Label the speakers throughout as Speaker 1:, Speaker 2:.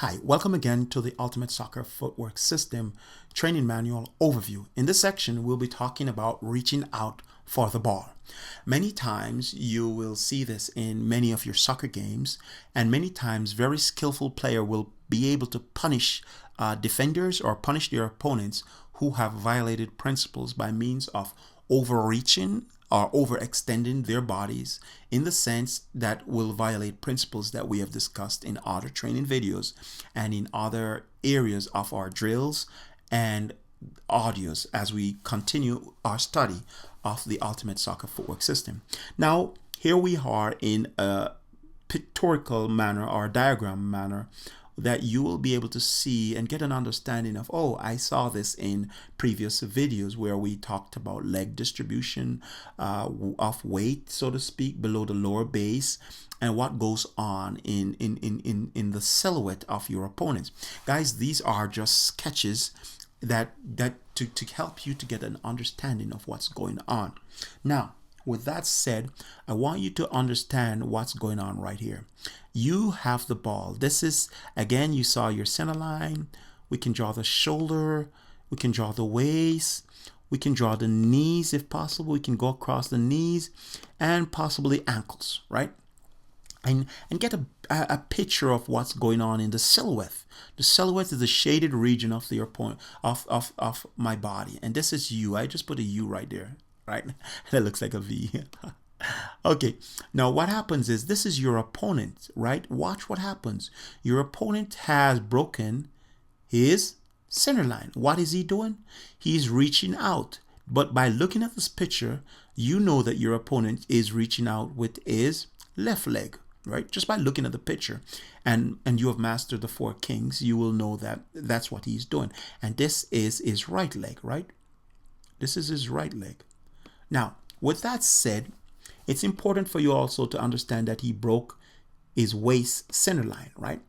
Speaker 1: Hi, welcome again to the Ultimate Soccer Footwork System Training Manual Overview. In this section, we'll be talking about reaching out for the ball. Many times you will see this in many of your soccer games, and many times very skillful player will be able to punish defenders or punish their opponents who have violated principles by means of overreaching or overextending their bodies in the sense that will violate principles that we have discussed in other training videos and in other areas of our drills and audios as we continue our study of the Ultimate Soccer Footwork System. Now, here we are in a pictorial manner or diagram manner that you will be able to see and get an understanding of, oh, I saw this in previous videos where we talked about leg distribution of weight, so to speak, below the lower base and what goes on in the silhouette of your opponents. Guys, these are just sketches that to help you to get an understanding of what's going on. Now, with that said, I want you to understand what's going on right here. You have the ball. This is, again, you saw your center line. We can draw the shoulder. We can draw the waist. We can draw the knees if possible. We can go across the knees and possibly ankles, right? And get a picture of what's going on in the silhouette. The silhouette is the shaded region of the point of my body. And this is you. I just put a U right there. Right? That looks like a V. Okay, now what happens is this is your opponent, right? Watch what happens. Your opponent has broken his center line. What is he doing? He's reaching out. But by looking at this picture, you know that your opponent is reaching out with his left leg, right? Just by looking at the picture. And you have mastered the four kings, you will know that that's what he's doing. And this is his right leg, right? This is his right leg. Now, with that said, it's important for you also to understand that he broke his waist center line, right?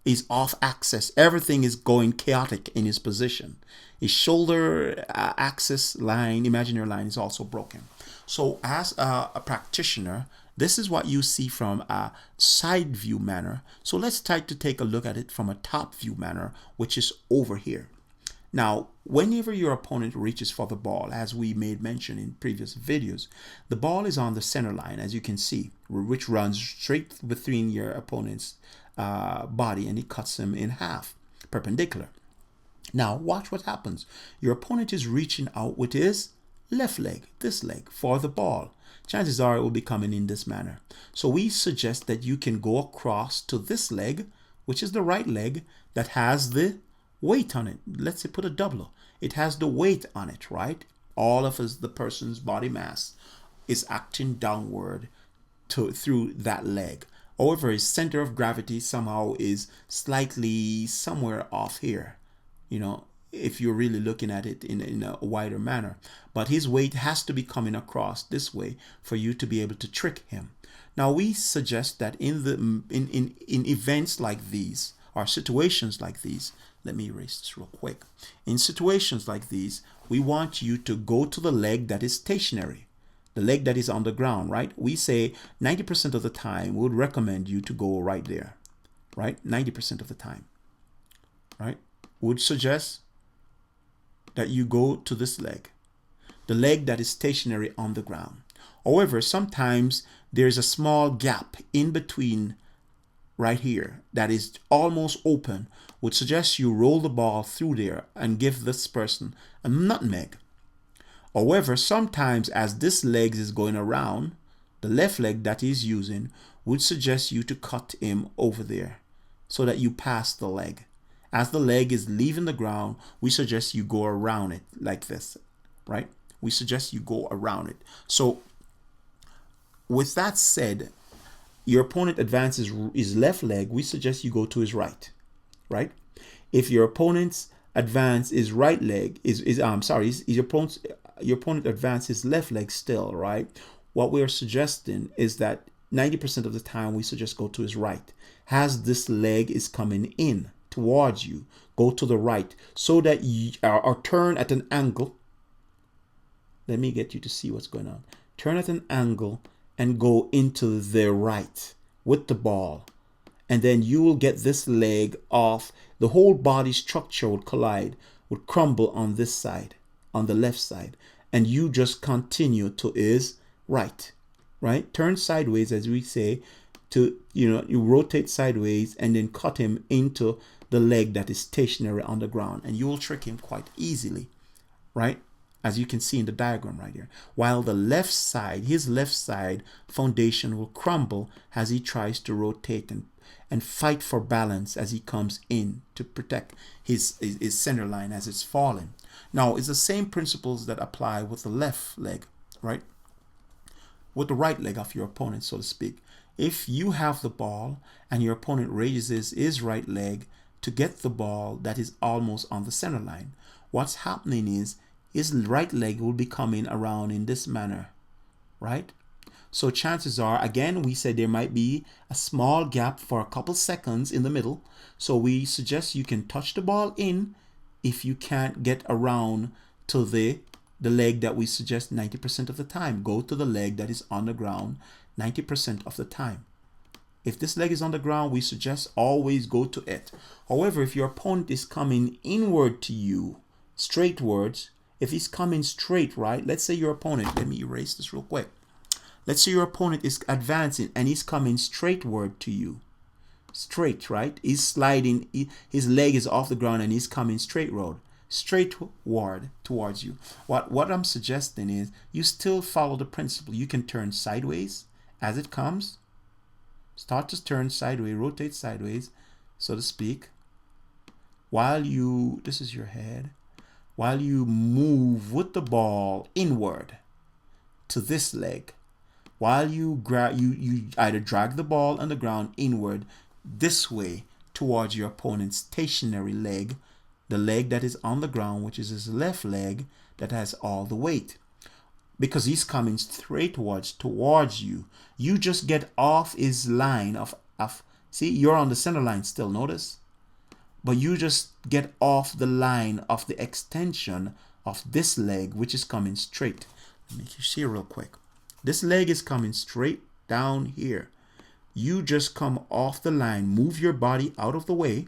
Speaker 1: He's off axis. Everything is going chaotic in his position. His shoulder axis line, imaginary line, is also broken. So as a practitioner, this is what you see from a side view manner. So let's try to take a look at it from a top view manner, which is over here. Now, whenever your opponent reaches for the ball, as we made mention in previous videos, the ball is on the center line, as you can see, which runs straight between your opponent's body and it cuts him in half, perpendicular. Now, watch what happens. Your opponent is reaching out with his left leg, this leg, for the ball. Chances are it will be coming in this manner. So we suggest that you can go across to this leg, which is the right leg that has the weight on it. Let's say put a double. It has the weight on it, right? All of the person's body mass is acting downward through that leg. However, his center of gravity somehow is slightly somewhere off here, you know, if you're really looking at it in a wider manner. But his weight has to be coming across this way for you to be able to trick him. Now, we suggest that in events like these, or situations like these, let me erase this real quick. In situations like these, we want you to go to the leg that is stationary, the leg that is on the ground, right? We say 90% of the time, we would recommend you to go right there, right? 90% of the time, right? Would suggest that you go to this leg, the leg that is stationary on the ground. However, sometimes there's a small gap in between right here that is almost open, would suggest you roll the ball through there and give this person a nutmeg. However, sometimes as this leg is going around, the left leg that he's using would suggest you to cut him over there so that you pass the leg. As the leg is leaving the ground, we suggest you go around it like this, right? We suggest you go around it. So with that said, your opponent advances his left leg, we suggest you go to his right, right? If your opponent's advance his right leg your opponent advances his left leg still, right? What we are suggesting is that 90% of the time we suggest go to his right. As this leg is coming in towards you, go to the right so that you or turn at an angle. Let me get you to see what's going on. Turn at an angle and go into the right with the ball and then you will get this leg off. The whole body structure would collide, would crumble on this side, on the left side, and you just continue to is right, right? Turn sideways, as we say, to, you rotate sideways and then cut him into the leg that is stationary on the ground, and you will trick him quite easily, right? As you can see in the diagram right here. While the left side, his left side foundation will crumble as he tries to rotate and fight for balance as he comes in to protect his center line as it's falling. Now, it's the same principles that apply with the left leg, right? With the right leg of your opponent, so to speak. If you have the ball and your opponent raises his right leg to get the ball that is almost on the center line, what's happening is his right leg will be coming around in this manner, right? So chances are, again, we said there might be a small gap for a couple seconds in the middle. So we suggest you can touch the ball in if you can't get around to the leg that we suggest 90% of the time. Go to the leg that is on the ground 90% of the time. If this leg is on the ground, we suggest always go to it. However, if your opponent is coming inward to you, straightwards, if he's coming straight, right? Let's say your opponent, let me erase this real quick. Let's say your opponent is advancing and he's coming straightward to you. Straight, right? He's sliding, his leg is off the ground and he's coming straightward towards you. What I'm suggesting is you still follow the principle. You can turn sideways as it comes. Start to turn sideways, rotate sideways, so to speak. While you, this is your head, while you move with the ball inward to this leg, while you grab, you either drag the ball on the ground inward this way towards your opponent's stationary leg, the leg that is on the ground, which is his left leg that has all the weight. Because he's coming straight towards you. You just get off his line of see, you're on the center line still, notice? But you just get off the line of the extension of this leg, which is coming straight. Let me make you see real quick. This leg is coming straight down here. You just come off the line, move your body out of the way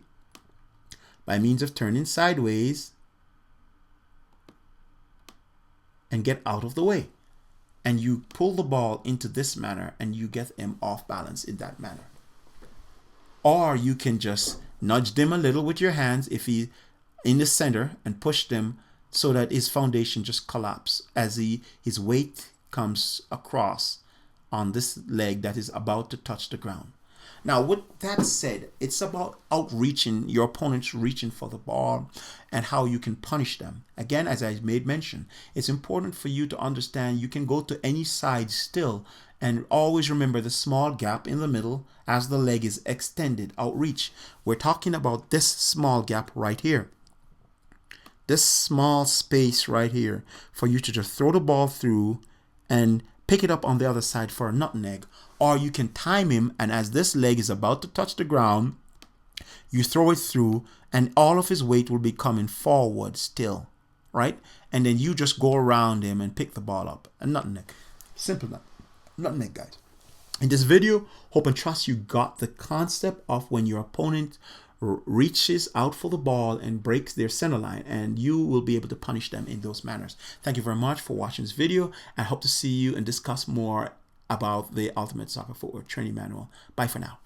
Speaker 1: by means of turning sideways and get out of the way. And you pull the ball into this manner and you get him off balance in that manner. Or you can just nudge them a little with your hands if he's in the center and push them so that his foundation just collapses as his weight comes across on this leg that is about to touch the ground. Now, with that said, it's about outreaching, your opponents reaching for the ball and how you can punish them. Again, as I made mention, it's important for you to understand you can go to any side still and always remember the small gap in the middle as the leg is extended, outreach. We're talking about this small gap right here. This small space right here for you to just throw the ball through and pick it up on the other side for a nutmeg. Or you can time him, and as this leg is about to touch the ground, you throw it through and all of his weight will be coming forward still, right? And then you just go around him and pick the ball up. A nutmeg. Simple nutmeg, guys. In this video, hope and trust you got the concept of when your opponent reaches out for the ball and breaks their center line, and you will be able to punish them in those manners. Thank you very much for watching this video. I hope to see you and discuss more about the Ultimate Soccer Footwork Training Manual. Bye for now.